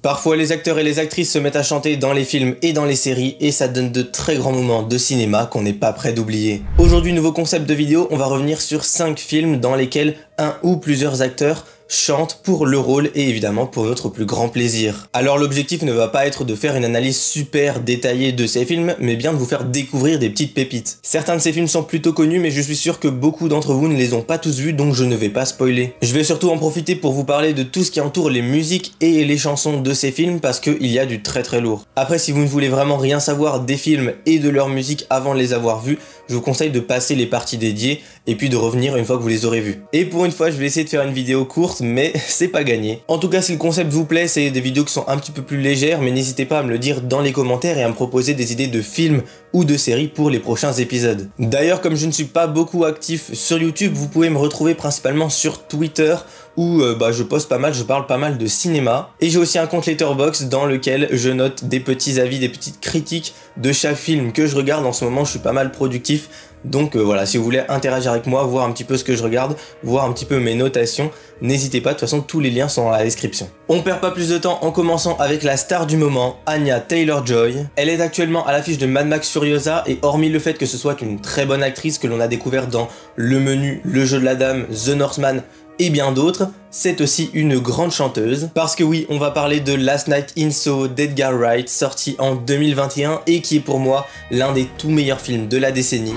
Parfois les acteurs et les actrices se mettent à chanter dans les films et dans les séries et ça donne de très grands moments de cinéma qu'on n'est pas prêt d'oublier. Aujourd'hui, nouveau concept de vidéo, on va revenir sur 5 films dans lesquels un ou plusieurs acteurs chantent pour le rôle et évidemment pour notre plus grand plaisir. Alors l'objectif ne va pas être de faire une analyse super détaillée de ces films, mais bien de vous faire découvrir des petites pépites. Certains de ces films sont plutôt connus, mais je suis sûr que beaucoup d'entre vous ne les ont pas tous vus, donc je ne vais pas spoiler. Je vais surtout en profiter pour vous parler de tout ce qui entoure les musiques et les chansons de ces films, parce qu'il y a du très très lourd. Après, si vous ne voulez vraiment rien savoir des films et de leur musique avant de les avoir vus, je vous conseille de passer les parties dédiées et puis de revenir une fois que vous les aurez vus. Et pour une fois, je vais essayer de faire une vidéo courte, mais c'est pas gagné. En tout cas, si le concept vous plaît, c'est des vidéos qui sont un petit peu plus légères, mais n'hésitez pas à me le dire dans les commentaires et à me proposer des idées de films ou de séries pour les prochains épisodes. D'ailleurs, comme je ne suis pas beaucoup actif sur YouTube, vous pouvez me retrouver principalement sur Twitter où je poste pas mal, je parle pas mal de cinéma. Et j'ai aussi un compte Letterboxd dans lequel je note des petits avis, des petites critiques de chaque film que je regarde. En ce moment, je suis pas mal productif. Donc voilà, si vous voulez interagir avec moi, voir un petit peu ce que je regarde, voir un petit peu mes notations, n'hésitez pas, de toute façon tous les liens sont dans la description. On perd pas plus de temps en commençant avec la star du moment, Anya Taylor-Joy. Elle est actuellement à l'affiche de Mad Max Furiosa et hormis le fait que ce soit une très bonne actrice que l'on a découvert dans Le Menu, Le Jeu de la Dame, The Northman et bien d'autres, c'est aussi une grande chanteuse. Parce que oui, on va parler de Last Night in Soho d'Edgar Wright, sorti en 2021 et qui est pour moi l'un des tout meilleurs films de la décennie.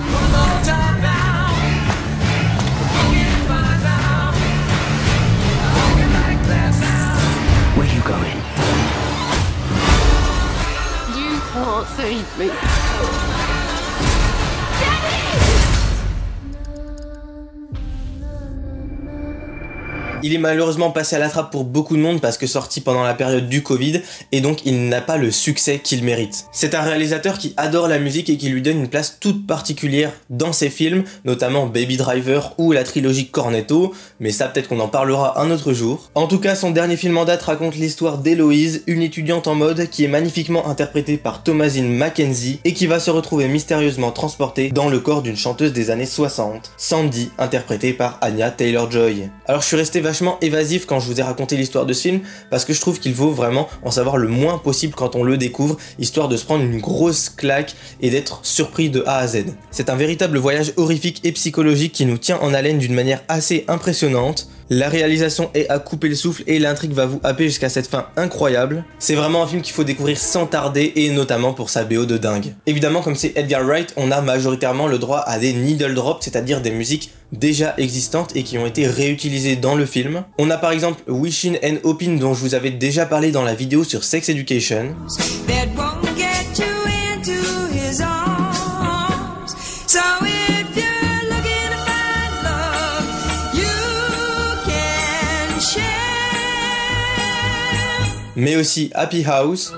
Il est malheureusement passé à la trappe pour beaucoup de monde parce que sorti pendant la période du Covid et donc il n'a pas le succès qu'il mérite. C'est un réalisateur qui adore la musique et qui lui donne une place toute particulière dans ses films, notamment Baby Driver ou la trilogie Cornetto, mais ça peut-être qu'on en parlera un autre jour. En tout cas, son dernier film en date raconte l'histoire d'Héloïse, une étudiante en mode qui est magnifiquement interprétée par Thomasine McKenzie et qui va se retrouver mystérieusement transportée dans le corps d'une chanteuse des années 60, Sandy, interprétée par Anya Taylor-Joy. Alors je suis resté vachement évasif quand je vous ai raconté l'histoire de ce film parce que je trouve qu'il vaut vraiment en savoir le moins possible quand on le découvre, histoire de se prendre une grosse claque et d'être surpris de A à Z. C'est un véritable voyage horrifique et psychologique qui nous tient en haleine d'une manière assez impressionnante. La réalisation est à couper le souffle et l'intrigue va vous happer jusqu'à cette fin incroyable. C'est vraiment un film qu'il faut découvrir sans tarder et notamment pour sa BO de dingue. Évidemment, comme c'est Edgar Wright, on a majoritairement le droit à des needle drops, c'est-à-dire des musiques déjà existantes et qui ont été réutilisées dans le film. On a par exemple Wishin' and Hopin' dont je vous avais déjà parlé dans la vidéo sur Sex Education. Mais aussi Happy House,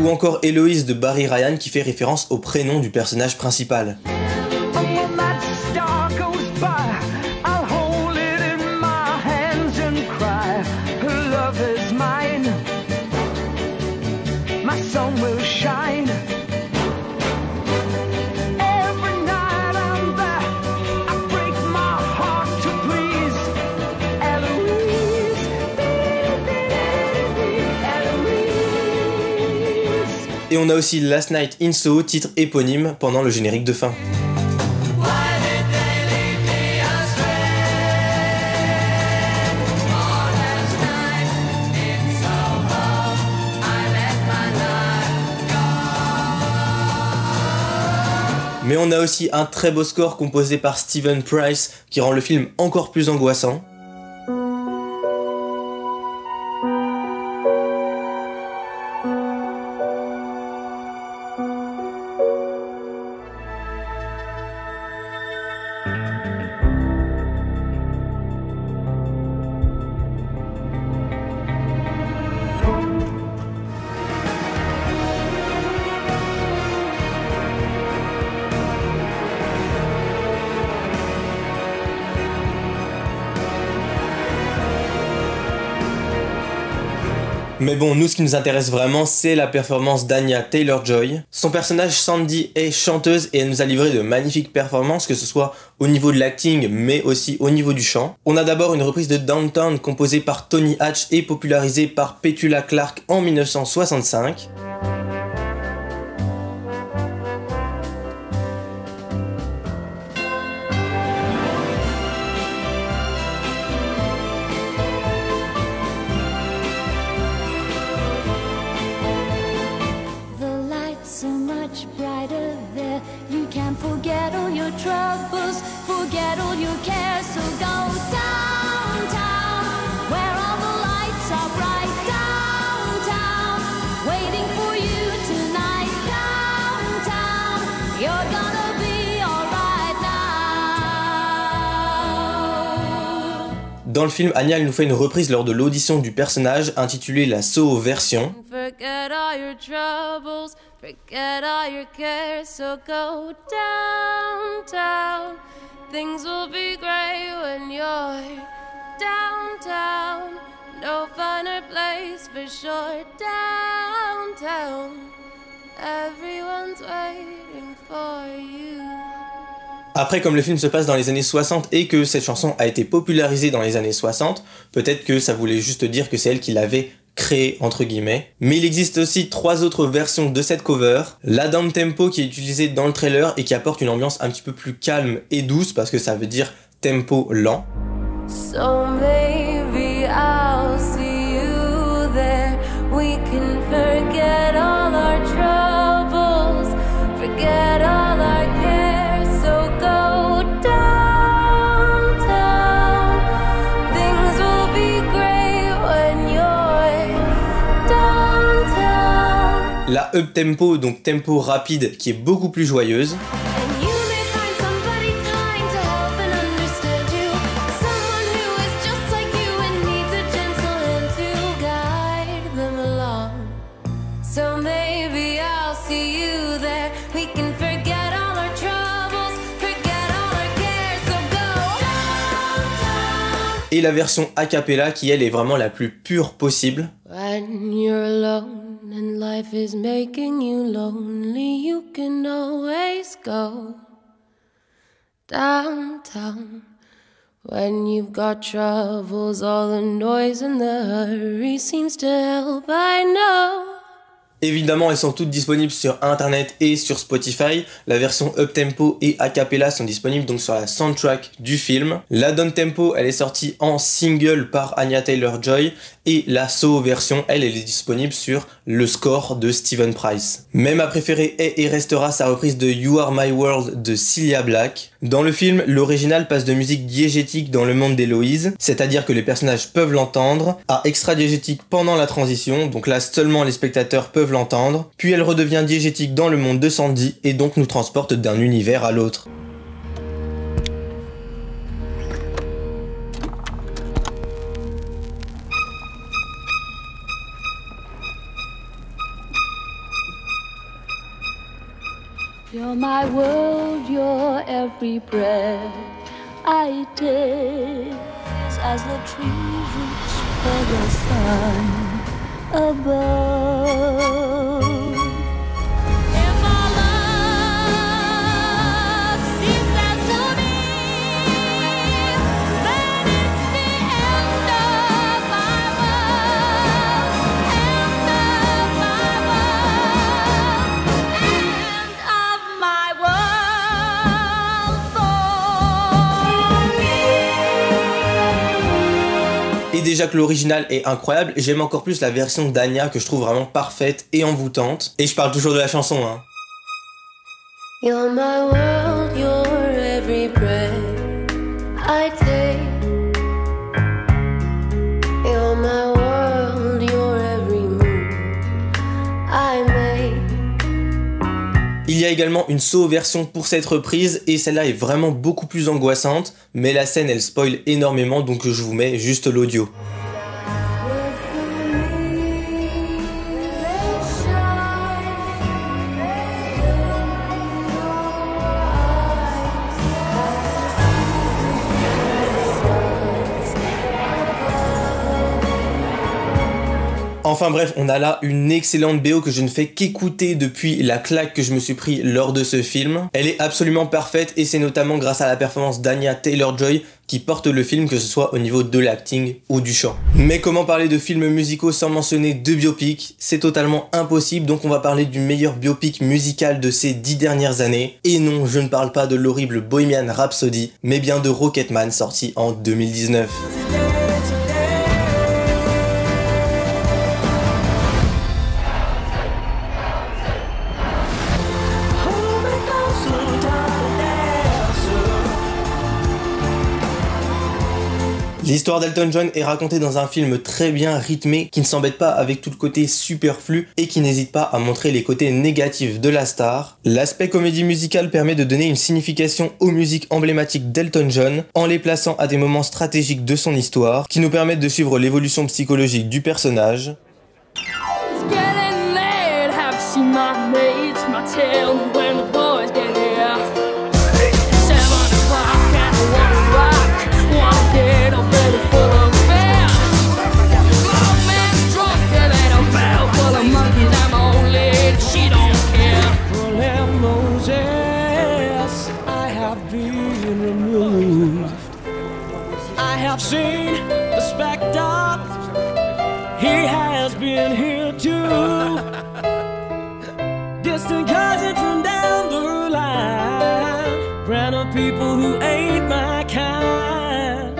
ou encore Héloïse de Barry Ryan qui fait référence au prénom du personnage principal. Et on a aussi Last Night in Soho, titre éponyme pendant le générique de fin. Mais on a aussi un très beau score composé par Steven Price qui rend le film encore plus angoissant. Mais bon, nous ce qui nous intéresse vraiment, c'est la performance d'Anya Taylor-Joy. Son personnage Sandy est chanteuse et elle nous a livré de magnifiques performances, que ce soit au niveau de l'acting, mais aussi au niveau du chant. On a d'abord une reprise de Downtown composée par Tony Hatch et popularisée par Petula Clark en 1965. Forget all your troubles, forget all your cares, so go downtown, where all the lights are bright, downtown, waiting for you tonight, downtown, you're gonna be alright now. Dans le film, Anya elle nous fait une reprise lors de l'audition du personnage intitulée la Soho version. Forget all your troubles, forget all your cares, so go downtown. Things will be great when you're downtown. No finer place for sure, downtown. Everyone's waiting for you. Après, comme le film se passe dans les années 60 et que cette chanson a été popularisée dans les années 60, peut-être que ça voulait juste dire que c'est elle qui l'avait créé entre guillemets. Mais il existe aussi 3 autres versions de cette cover. La down tempo qui est utilisée dans le trailer et qui apporte une ambiance un petit peu plus calme et douce parce que ça veut dire tempo lent. So maybe I'll see you there. We can forget all our troubles, forget all our cares, so go downtown. Things will be great when you're downtown. La up tempo, donc tempo rapide, qui est beaucoup plus joyeuse. Et la version a cappella qui elle est vraiment la plus pure possible. When you're alone and life is making you lonely, you can always go downtown. When you've got troubles, all the noise and the hurry seems to help, I know. Évidemment, elles sont toutes disponibles sur internet et sur Spotify. La version up-tempo et a cappella sont disponibles donc sur la soundtrack du film. La down-tempo, elle est sortie en single par Anya Taylor-Joy et la Soho version, elle est disponible sur le score de Steven Price. Mais ma préférée est et restera sa reprise de You Are My World de Cilla Black. Dans le film, l'original passe de musique diégétique dans le monde d'Héloïse, c'est-à-dire que les personnages peuvent l'entendre, à extra-diégétique pendant la transition, donc là seulement les spectateurs peuvent l'entendre, puis elle redevient diégétique dans le monde de Sandy et donc nous transporte d'un univers à l'autre. You're my world, you're every breath I take. As the trees reach for the sun above. If our love ceases to be, then it's the end of my world, end of my world, end of my world for me. Et déjà que l'original est incroyable, j'aime encore plus la version d'Anya que je trouve vraiment parfaite et envoûtante. Et je parle toujours de la chanson, hein. You're my world, you're every breath I take. You're my world, you're every move I make. Il y a également une Soho version pour cette reprise et celle-là est vraiment beaucoup plus angoissante, mais la scène elle spoil énormément donc je vous mets juste l'audio. En Enfin bref, on a là une excellente BO que je ne fais qu'écouter depuis la claque que je me suis pris lors de ce film. Elle est absolument parfaite et c'est notamment grâce à la performance d'Anya Taylor-Joy qui porte le film, que ce soit au niveau de l'acting ou du chant. Mais comment parler de films musicaux sans mentionner de biopic? C'est totalement impossible, donc on va parler du meilleur biopic musical de ces 10 dernières années. Et non, je ne parle pas de l'horrible Bohemian Rhapsody, mais bien de Rocketman, sorti en 2019. L'histoire d'Elton John est racontée dans un film très bien rythmé qui ne s'embête pas avec tout le côté superflu et qui n'hésite pas à montrer les côtés négatifs de la star. L'aspect comédie musicale permet de donner une signification aux musiques emblématiques d'Elton John en les plaçant à des moments stratégiques de son histoire qui nous permettent de suivre l'évolution psychologique du personnage. Seen the specter, he has been here too. Distant cousin from down the line, random people who ain't my kind.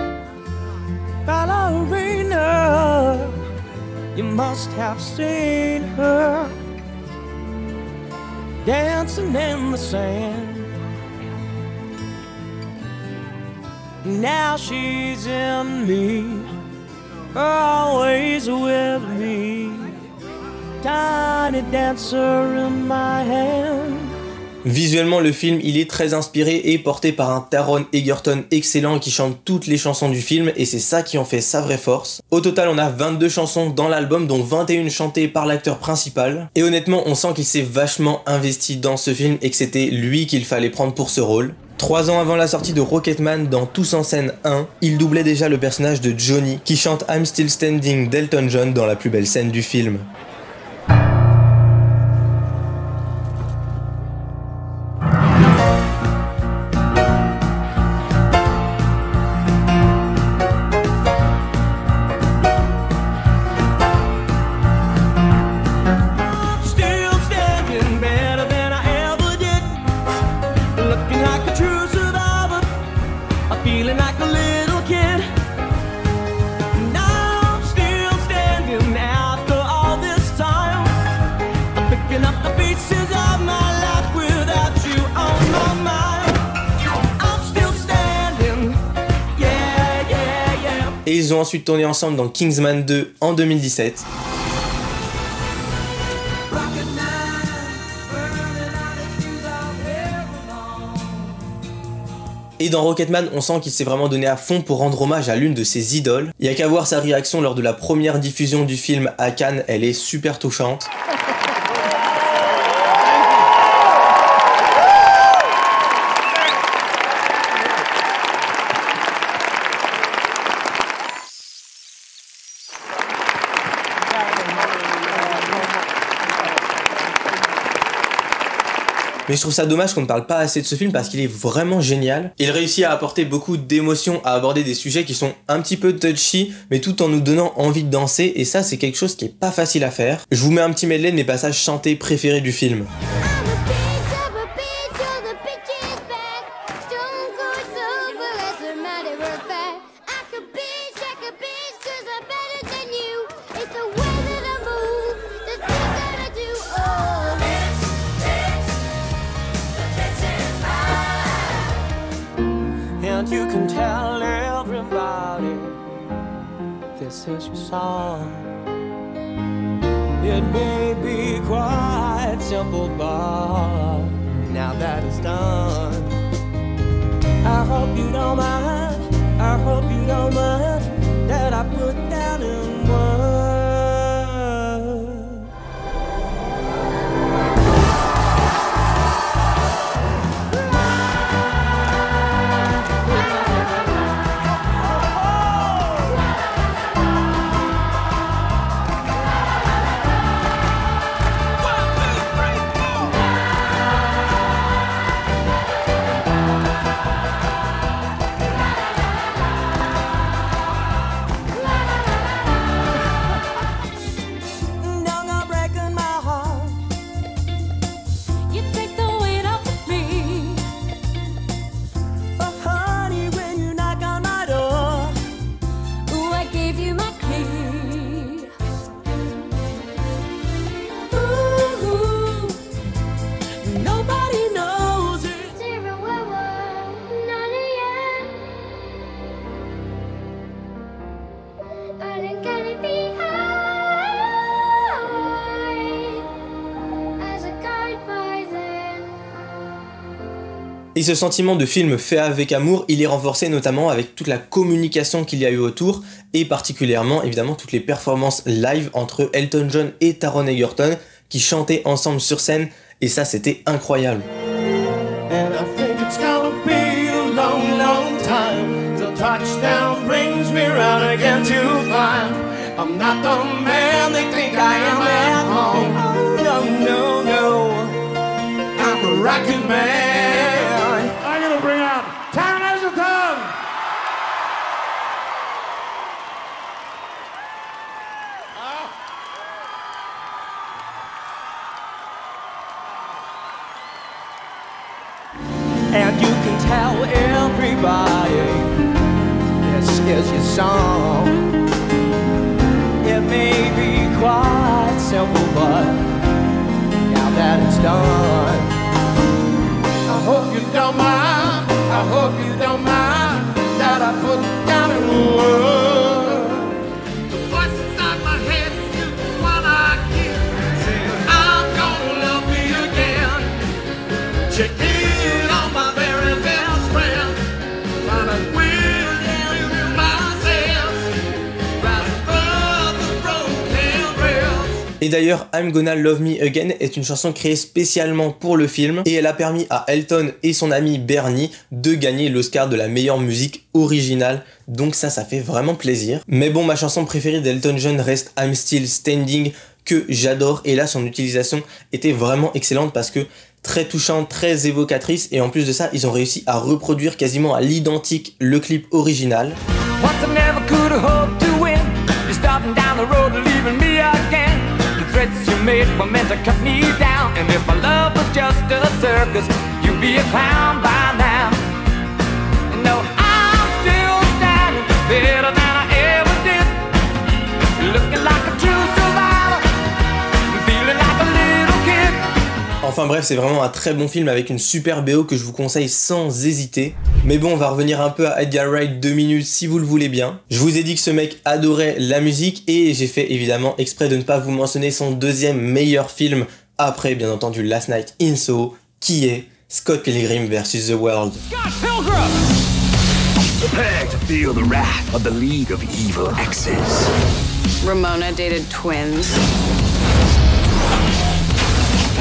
Ballerina, you must have seen her dancing in the sand. Now she's in me, always with me, tiny dancer in my hand. Visuellement, le film il est très inspiré et porté par un Taron Egerton excellent qui chante toutes les chansons du film et c'est ça qui en fait sa vraie force. Au total, on a 22 chansons dans l'album dont 21 chantées par l'acteur principal et honnêtement, on sent qu'il s'est vachement investi dans ce film et que c'était lui qu'il fallait prendre pour ce rôle. 3 ans avant la sortie de Rocketman dans Tous en scène 1, il doublait déjà le personnage de Johnny qui chante I'm Still Standing d'Elton John dans la plus belle scène du film. Et ils ont ensuite tourné ensemble dans Kingsman 2 en 2017. Et dans Rocketman, on sent qu'il s'est vraiment donné à fond pour rendre hommage à l'une de ses idoles. Il y a qu'à voir sa réaction lors de la première diffusion du film à Cannes, elle est super touchante. Mais je trouve ça dommage qu'on ne parle pas assez de ce film parce qu'il est vraiment génial. Il réussit à apporter beaucoup d'émotions, à aborder des sujets qui sont un petit peu touchy, mais tout en nous donnant envie de danser, et ça c'est quelque chose qui est pas facile à faire. Je vous mets un petit medley de mes passages chantés préférés du film. And you can tell everybody this is your song. It may be quite simple, but now that it's done, I hope you don't mind, I hope you don't mind that I put down in words. Et ce sentiment de film fait avec amour, il est renforcé notamment avec toute la communication qu'il y a eu autour, et particulièrement évidemment toutes les performances live entre Elton John et Taron Egerton, qui chantaient ensemble sur scène, et ça c'était incroyable. And I think it's gonna be a long, long time till touchdown brings me round again to find I'm not the man they think I am at home. Oh, no, no, no, I'm a rocket man. I'm gonna bring out Taron Egerton. And you can tell everybody this is your song. It may be quite simple, but now that it's done, I hope you don't mind, I hope you don't mind that I put down in words the voice inside my head is the one I hear saying I'm gonna love me again. Check in on my very best friend, trying to win you myself, rise above the broken rails. Et d'ailleurs, I'm Gonna Love Me Again est une chanson créée spécialement pour le film, et elle a permis à Elton et son ami Bernie de gagner l'Oscar de la meilleure musique originale, donc ça fait vraiment plaisir. Mais bon, ma chanson préférée d'Elton John reste I'm Still Standing, que j'adore, et là son utilisation était vraiment excellente parce que très touchante, très évocatrice, et en plus de ça, ils ont réussi à reproduire quasiment à l'identique le clip original. Once I never could hope to win. You're starting down the road and leaving me again. The threats you made were meant to cut me down. And if my love was just a circus, you'd be a clown by now. And no, I'm still standing better than I ever did. Looking like a true survivor, feeling like a little kid. Enfin bref, c'est vraiment un très bon film avec une super BO que je vous conseille sans hésiter. Mais bon, on va revenir un peu à Edgar Wright 2 minutes si vous le voulez bien. Je vous ai dit que ce mec adorait la musique, et j'ai fait évidemment exprès de ne pas vous mentionner son deuxième meilleur film, après bien entendu Last Night in Soho, qui est Scott Pilgrim vs. The World. Scott Pilgrim! Prepare to feel the wrath of the League of Evil Exes. Ramona dated twins.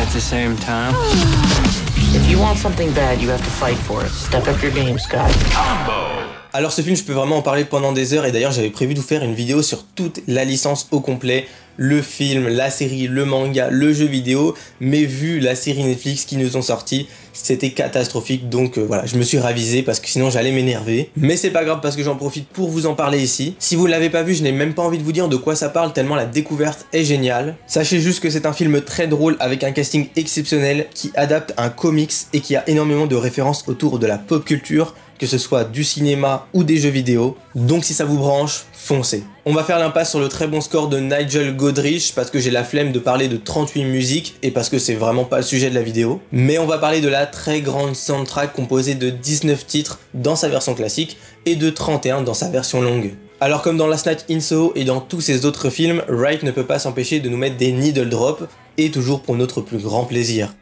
At the same time. If you want something bad, you have to fight for it. Step up your game, Scott. Alors ce film, je peux vraiment en parler pendant des heures, et d'ailleurs j'avais prévu de vous faire une vidéo sur toute la licence au complet, le film, la série, le manga, le jeu vidéo, mais vu la série Netflix qui nous ont sorti, c'était catastrophique, donc voilà, je me suis ravisé parce que sinon j'allais m'énerver. Mais c'est pas grave parce que j'en profite pour vous en parler ici. Si vous ne l'avez pas vu, je n'ai même pas envie de vous dire de quoi ça parle tellement la découverte est géniale. Sachez juste que c'est un film très drôle avec un casting exceptionnel qui adapte un comics et qui a énormément de références autour de la pop culture, que ce soit du cinéma ou des jeux vidéo. Donc si ça vous branche, foncez. On va faire l'impasse sur le très bon score de Nigel Godrich parce que j'ai la flemme de parler de 38 musiques et parce que c'est vraiment pas le sujet de la vidéo. Mais on va parler de la très grande soundtrack composée de 19 titres dans sa version classique et de 31 dans sa version longue. Alors comme dans Last Night in Soho et dans tous ses autres films, Wright ne peut pas s'empêcher de nous mettre des needle drops, et toujours pour notre plus grand plaisir.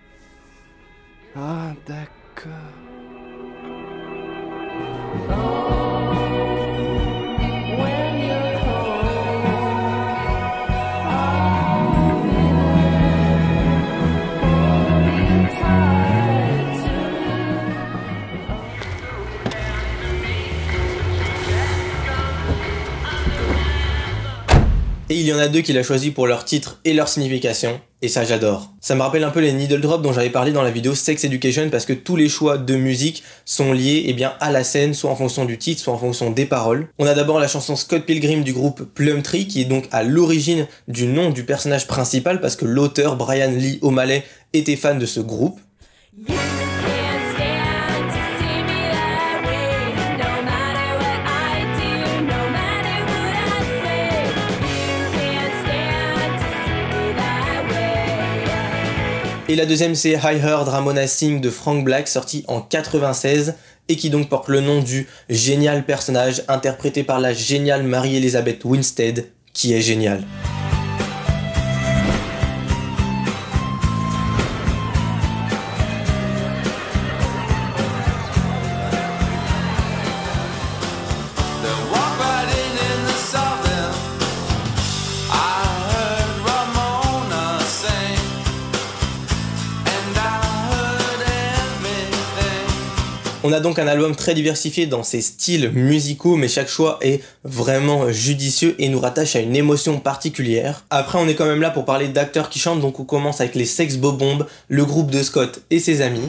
Ah, d'accord. Et il y en a deux qu'il a choisi pour leur titre et leur signification, et ça j'adore. Ça me rappelle un peu les needle drops dont j'avais parlé dans la vidéo Sex Education, parce que tous les choix de musique sont liés à la scène, soit en fonction du titre, soit en fonction des paroles. On a d'abord la chanson Scott Pilgrim du groupe Plumtree, qui est donc à l'origine du nom du personnage principal, parce que l'auteur Brian Lee O'Malley était fan de ce groupe. Et la deuxième c'est I Heard Ramona Sing de Frank Black, sorti en 96, et qui donc porte le nom du génial personnage interprété par la géniale Mary-Elizabeth Winstead, qui est géniale. On a donc un album très diversifié dans ses styles musicaux, mais chaque choix est vraiment judicieux et nous rattache à une émotion particulière. Après, on est quand même là pour parler d'acteurs qui chantent, donc on commence avec les Sex Bob-Omb, le groupe de Scott et ses amis.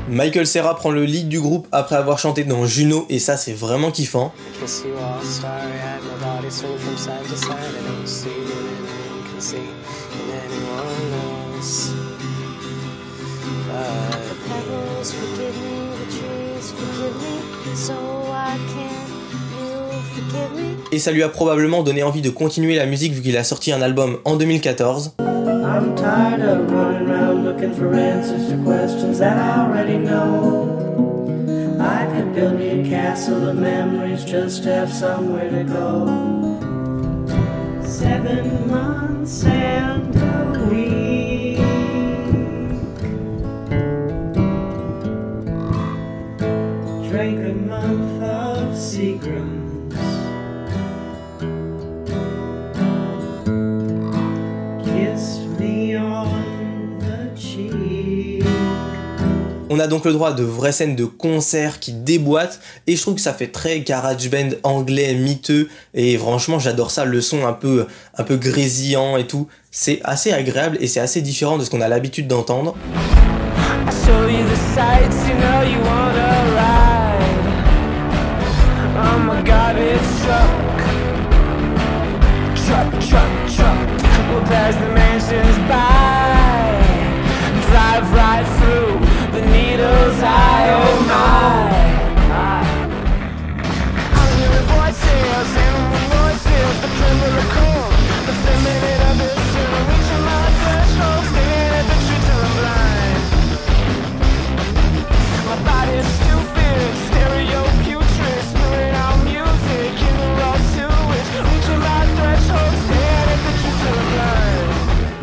Michael Cera prend le lead du groupe après avoir chanté dans Juno et ça c'est vraiment kiffant. Et ça lui a probablement donné envie de continuer la musique vu qu'il a sorti un album en 2014. I'm tired of running around looking for answers to questions that I already know. I could build me a castle of memories just to have somewhere to go. 7 months and a week. Drank a month of Seagram. On a donc le droit de vraies scènes de concert qui déboîtent et je trouve que ça fait très garage band anglais miteux et franchement j'adore ça, le son un peu grésillant et tout, c'est assez agréable et c'est assez différent de ce qu'on a l'habitude d'entendre.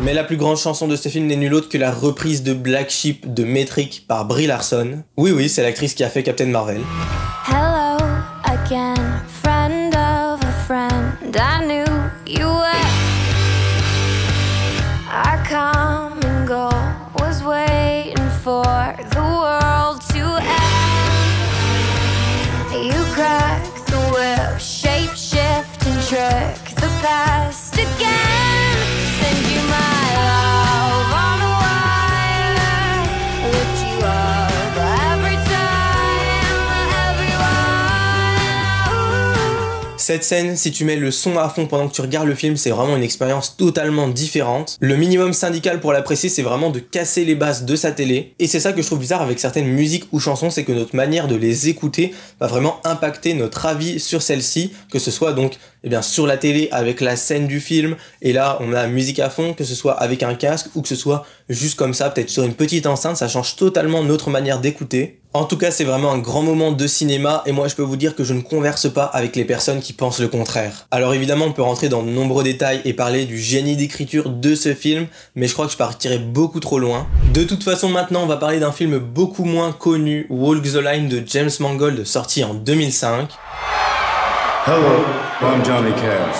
Mais la plus grande chanson de ce film n'est nulle autre que la reprise de Black Sheep de Metric par Brie Larson. Oui, c'est l'actrice qui a fait Captain Marvel. Hello again, friend of a friend. I knew you were. Our common goal was waiting for the world to end. You crack the whip, shape shift and trick the past again. Send you my love on a wire, lift you up every time, everyone. Cette scène, si tu mets le son à fond pendant que tu regardes le film, c'est vraiment une expérience totalement différente. Le minimum syndical pour l'apprécier, c'est vraiment de casser les basses de sa télé. Et c'est ça que je trouve bizarre avec certaines musiques ou chansons, c'est que notre manière de les écouter va vraiment impacter notre avis sur celle-ci, que ce soit donc sur la télé avec la scène du film, et là on a la musique à fond, que ce soit avec un casque ou que ce soit juste comme ça, peut-être sur une petite enceinte, ça change totalement notre manière d'écouter. En tout cas, c'est vraiment un grand moment de cinéma et moi je peux vous dire que je ne converse pas avec les personnes qui pensent le contraire. Alors évidemment, on peut rentrer dans de nombreux détails et parler du génie d'écriture de ce film, mais je crois que je partirais beaucoup trop loin. De toute façon, maintenant, on va parler d'un film beaucoup moins connu, Walk the Line de James Mangold, sorti en 2005. Hello, I'm Johnny Cash.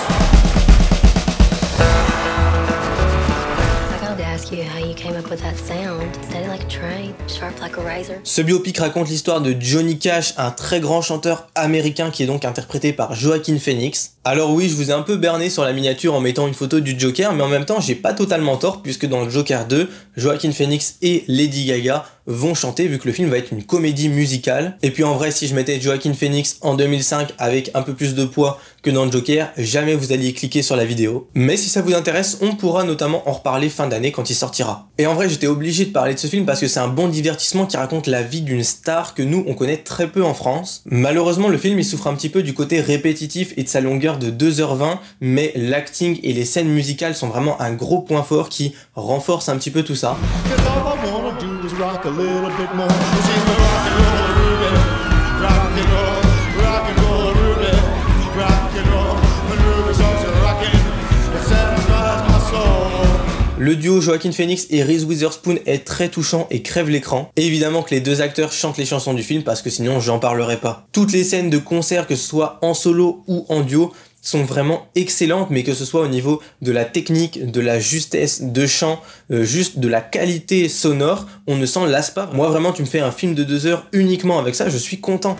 Ce biopic raconte l'histoire de Johnny Cash, un très grand chanteur américain qui est donc interprété par Joaquin Phoenix. Alors oui, je vous ai un peu berné sur la miniature en mettant une photo du Joker, mais en même temps j'ai pas totalement tort puisque dans le Joker 2, Joaquin Phoenix et Lady Gaga vont chanter vu que le film va être une comédie musicale. Et puis en vrai, si je mettais Joaquin Phoenix en 2005 avec un peu plus de poids que dans Joker, jamais vous alliez cliquer sur la vidéo. Mais si ça vous intéresse, on pourra notamment en reparler fin d'année quand il sortira. Et en vrai, j'étais obligé de parler de ce film parce que c'est un bon divertissement qui raconte la vie d'une star que nous, on connaît très peu en France. Malheureusement, le film, il souffre un petit peu du côté répétitif et de sa longueur de 2h20, mais l'acting et les scènes musicales sont vraiment un gros point fort qui renforce un petit peu tout ça. Le duo Joaquin Phoenix et Reese Witherspoon est très touchant et crève l'écran. Et évidemment que les deux acteurs chantent les chansons du film parce que sinon j'en parlerai pas. Toutes les scènes de concert, que ce soit en solo ou en duo, sont vraiment excellentes, mais que ce soit au niveau de la technique, de la justesse de chant, juste de la qualité sonore, on ne s'en lasse pas. Moi vraiment, tu me fais un film de 2 heures uniquement avec ça, je suis content.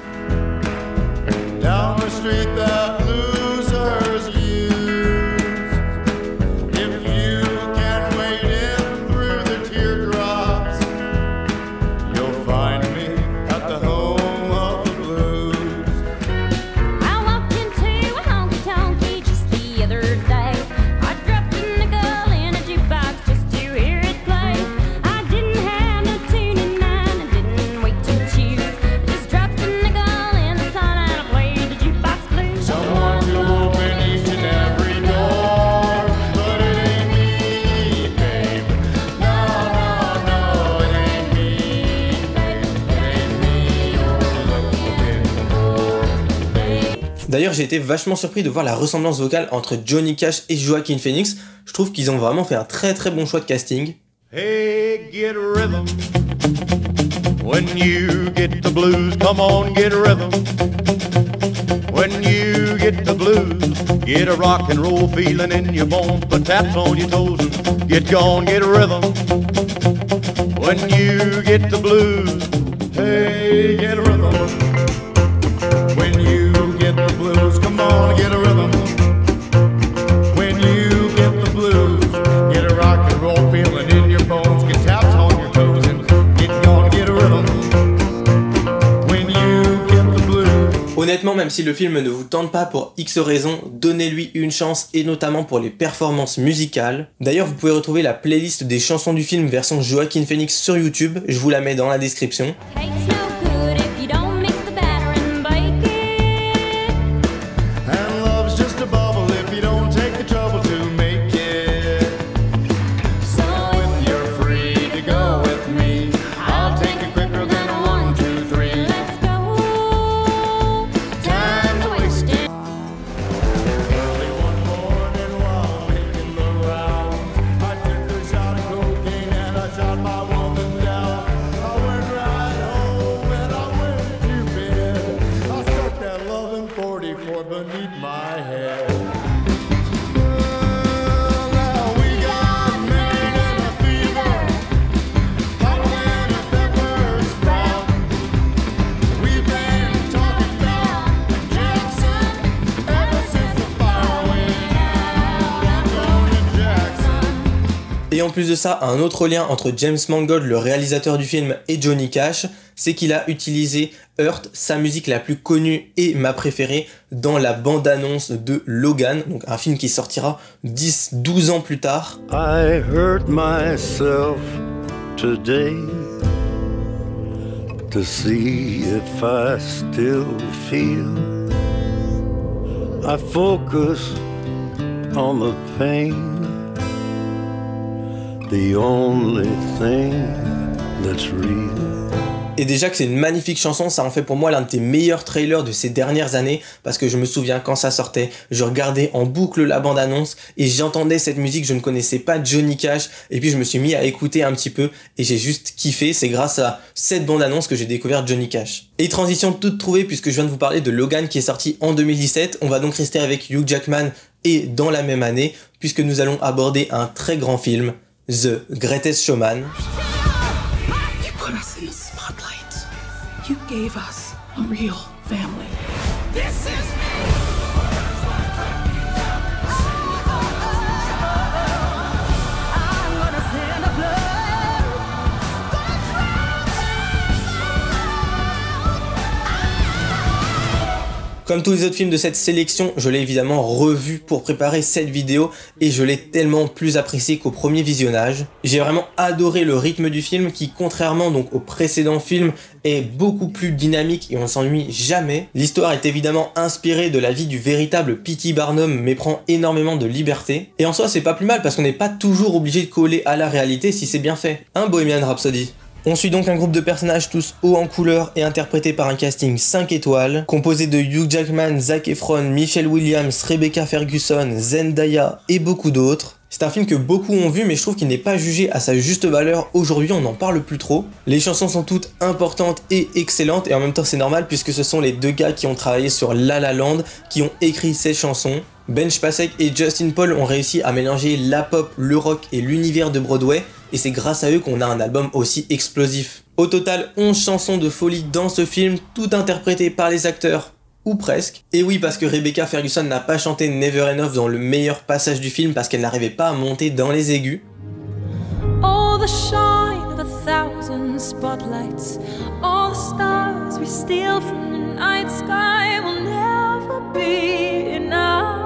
D'ailleurs, j'ai été vachement surpris de voir la ressemblance vocale entre Johnny Cash et Joaquin Phoenix. Je trouve qu'ils ont vraiment fait un très bon choix de casting. Hey, get a rhythm. When you get the blues, come on, get a rhythm. When you get the blues, get a rock and roll feeling in your bones, put taps on your toes and get gone, get a rhythm. When you get the blues, hey, get a rhythm. When you get the blues, come on, get a rhythm. When you get the blues, get a rock and roll feeling in your bones, get taps on your toes and get gone, get a rhythm. When you get the blues. Honnêtement, même si le film ne vous tente pas pour X raisons, donnez-lui une chance et notamment pour les performances musicales. D'ailleurs, vous pouvez retrouver la playlist des chansons du film version Joaquin Phoenix sur YouTube, je vous la mets dans la description. Et en plus de ça, un autre lien entre James Mangold, le réalisateur du film, et Johnny Cash, c'est qu'il a utilisé Hurt, sa musique la plus connue et ma préférée, dans la bande-annonce de Logan, donc un film qui sortira 10-12 ans plus tard. I hurt myself today to see if I still feel. I focus on the pain. The only thing that's real. Et déjà que c'est une magnifique chanson, ça en fait pour moi l'un des meilleurs trailers de ces dernières années, parce que je me souviens quand ça sortait, je regardais en boucle la bande-annonce et j'entendais cette musique, je ne connaissais pas Johnny Cash, et puis je me suis mis à écouter un petit peu et j'ai juste kiffé. C'est grâce à cette bande-annonce que j'ai découvert Johnny Cash. Et transition toute trouvée, puisque je viens de vous parler de Logan qui est sorti en 2017, on va donc rester avec Hugh Jackman et dans la même année, puisque nous allons aborder un très grand film, The Greatest Showman. You put us in the spotlight. You gave us a real family. This is Comme tous les autres films de cette sélection, je l'ai évidemment revu pour préparer cette vidéo et je l'ai tellement plus apprécié qu'au premier visionnage. J'ai vraiment adoré le rythme du film qui, contrairement donc au précédent film, est beaucoup plus dynamique et on ne s'ennuie jamais. L'histoire est évidemment inspirée de la vie du véritable P.T. Barnum mais prend énormément de liberté. Et en soi c'est pas plus mal parce qu'on n'est pas toujours obligé de coller à la réalité si c'est bien fait. Hein, Bohemian Rhapsody? On suit donc un groupe de personnages tous hauts en couleur et interprétés par un casting 5 étoiles, composé de Hugh Jackman, Zac Efron, Michelle Williams, Rebecca Ferguson, Zendaya et beaucoup d'autres. C'est un film que beaucoup ont vu mais je trouve qu'il n'est pas jugé à sa juste valeur. Aujourd'hui on n'en parle plus trop. Les chansons sont toutes importantes et excellentes et en même temps c'est normal puisque ce sont les deux gars qui ont travaillé sur La La Land qui ont écrit ces chansons. Ben Pasek et Justin Paul ont réussi à mélanger la pop, le rock et l'univers de Broadway et c'est grâce à eux qu'on a un album aussi explosif. Au total 11 chansons de folie dans ce film, toutes interprétées par les acteurs. Ou presque. Et oui, parce que Rebecca Ferguson n'a pas chanté Never Enough dans le meilleur passage du film parce qu'elle n'arrivait pas à monter dans les aigus. All the shine of 1,000 spotlights, all the stars we steal from the night sky will never be enough,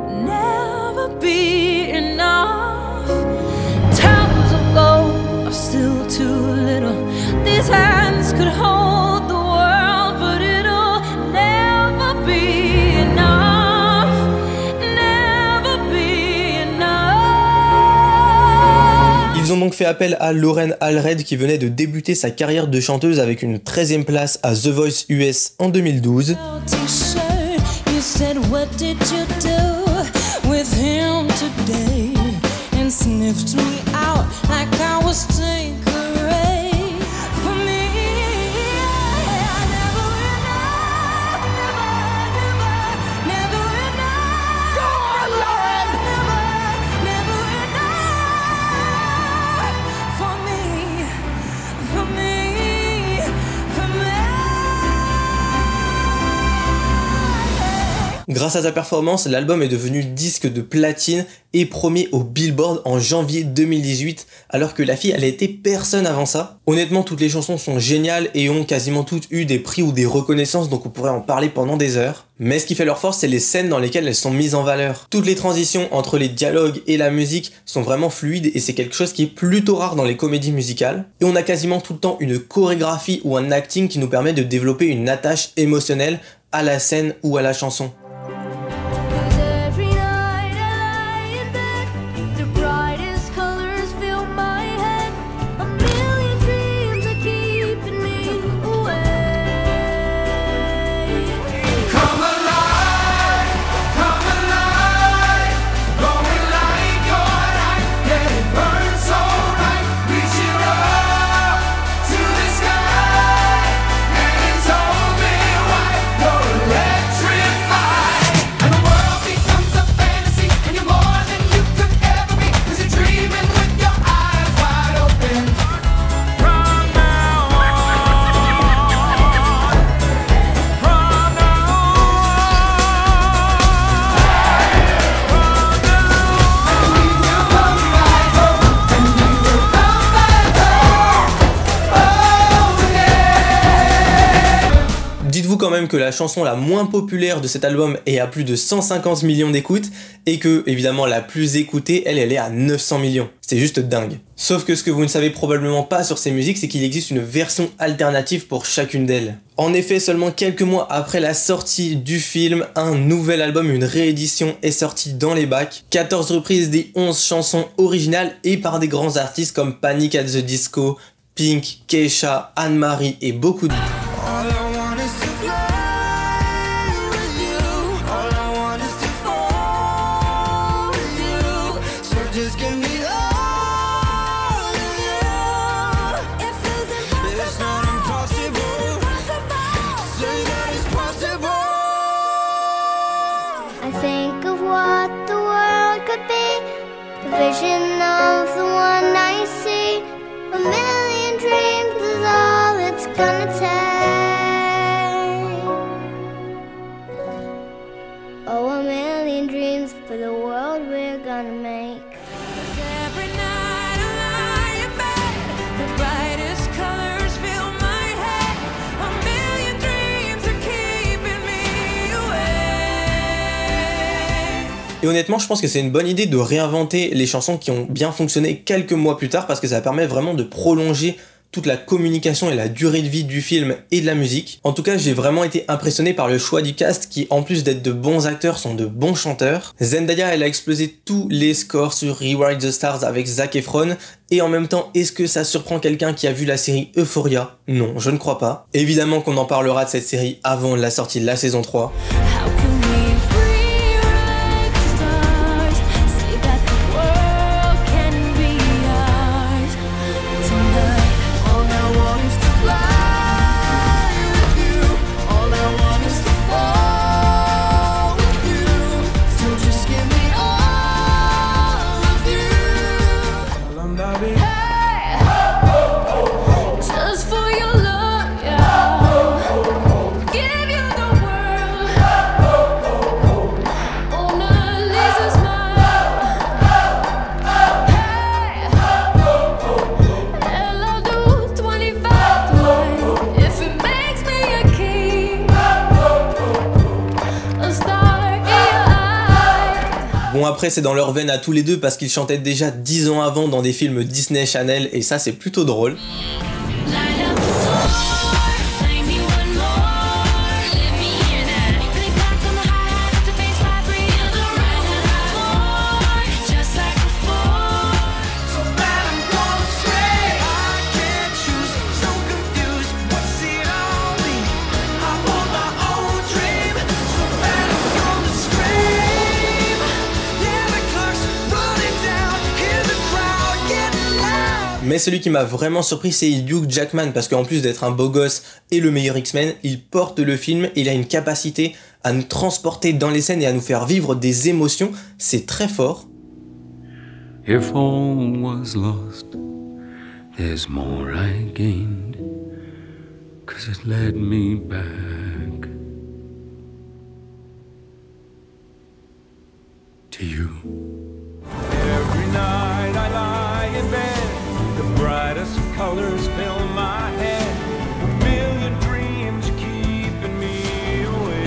never be enough. Towers of gold are still too little, these hands could hold the world, but it'll never be enough, never be enough. Ils ont donc fait appel à Lauren Allred qui venait de débuter sa carrière de chanteuse avec une 13e place à The Voice US en 2012. Grâce à sa performance, l'album est devenu disque de platine et premier au Billboard en janvier 2018, alors que la fille elle était personne avant ça. Honnêtement, toutes les chansons sont géniales et ont quasiment toutes eu des prix ou des reconnaissances, donc on pourrait en parler pendant des heures. Mais ce qui fait leur force, c'est les scènes dans lesquelles elles sont mises en valeur. Toutes les transitions entre les dialogues et la musique sont vraiment fluides et c'est quelque chose qui est plutôt rare dans les comédies musicales. Et on a quasiment tout le temps une chorégraphie ou un acting qui nous permet de développer une attache émotionnelle à la scène ou à la chanson. Dites-vous quand même que la chanson la moins populaire de cet album est à plus de 150 millions d'écoutes et que, évidemment, la plus écoutée, elle est à 900 millions. C'est juste dingue. Sauf que ce que vous ne savez probablement pas sur ces musiques, c'est qu'il existe une version alternative pour chacune d'elles. En effet, seulement quelques mois après la sortie du film, un nouvel album, une réédition est sorti dans les bacs. 14 reprises des 11 chansons originales et par des grands artistes comme Panic! At the Disco, Pink, Keisha, Anne-Marie et beaucoup d'autres. Vision of the one I see, a million dreams is all it's gonna take. Oh, a million dreams for the world we're gonna make. Every night I lie in bed, the brightest colors fill my head. A million dreams are keeping me Et honnêtement, je pense que c'est une bonne idée de réinventer les chansons qui ont bien fonctionné quelques mois plus tard parce que ça permet vraiment de prolonger toute la communication et la durée de vie du film et de la musique. En tout cas, j'ai vraiment été impressionné par le choix du cast qui, en plus d'être de bons acteurs, sont de bons chanteurs. Zendaya, elle a explosé tous les scores sur Rewrite the Stars avec Zac Efron. Et en même temps, est-ce que ça surprend quelqu'un qui a vu la série Euphoria? Non, je ne crois pas. Évidemment qu'on en parlera de cette série avant la sortie de la saison 3. Bon après c'est dans leur veine à tous les deux parce qu'ils chantaient déjà 10 ans avant dans des films Disney Channel et ça c'est plutôt drôle. Mais celui qui m'a vraiment surpris c'est Hugh Jackman parce qu'en plus d'être un beau gosse et le meilleur X-Men, il porte le film et il a une capacité à nous transporter dans les scènes et à nous faire vivre des émotions, c'est très fort. If all was lost, there's more I gained, 'cause it led me back to you. Every night I lie in bed, the brightest colors fill my head, a million dreams keeping me away.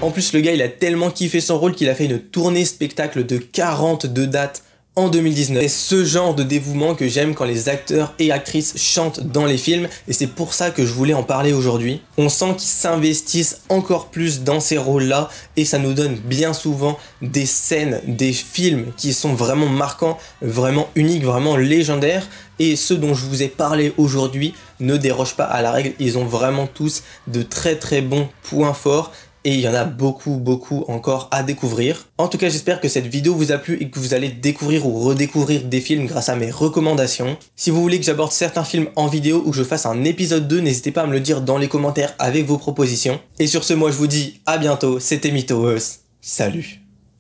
En plus le gars il a tellement kiffé son rôle qu'il a fait une tournée spectacle de 42 dates en 2019. C'est ce genre de dévouement que j'aime quand les acteurs et actrices chantent dans les films et c'est pour ça que je voulais en parler aujourd'hui. On sent qu'ils s'investissent encore plus dans ces rôles-là et ça nous donne bien souvent des scènes, des films qui sont vraiment marquants, vraiment uniques, vraiment légendaires et ceux dont je vous ai parlé aujourd'hui ne dérogent pas à la règle. Ils ont vraiment tous de très très bons points forts. Et il y en a beaucoup encore à découvrir. En tout cas, j'espère que cette vidéo vous a plu et que vous allez découvrir ou redécouvrir des films grâce à mes recommandations. Si vous voulez que j'aborde certains films en vidéo ou que je fasse un épisode 2, n'hésitez pas à me le dire dans les commentaires avec vos propositions. Et sur ce, moi je vous dis à bientôt, c'était Mythos. Salut!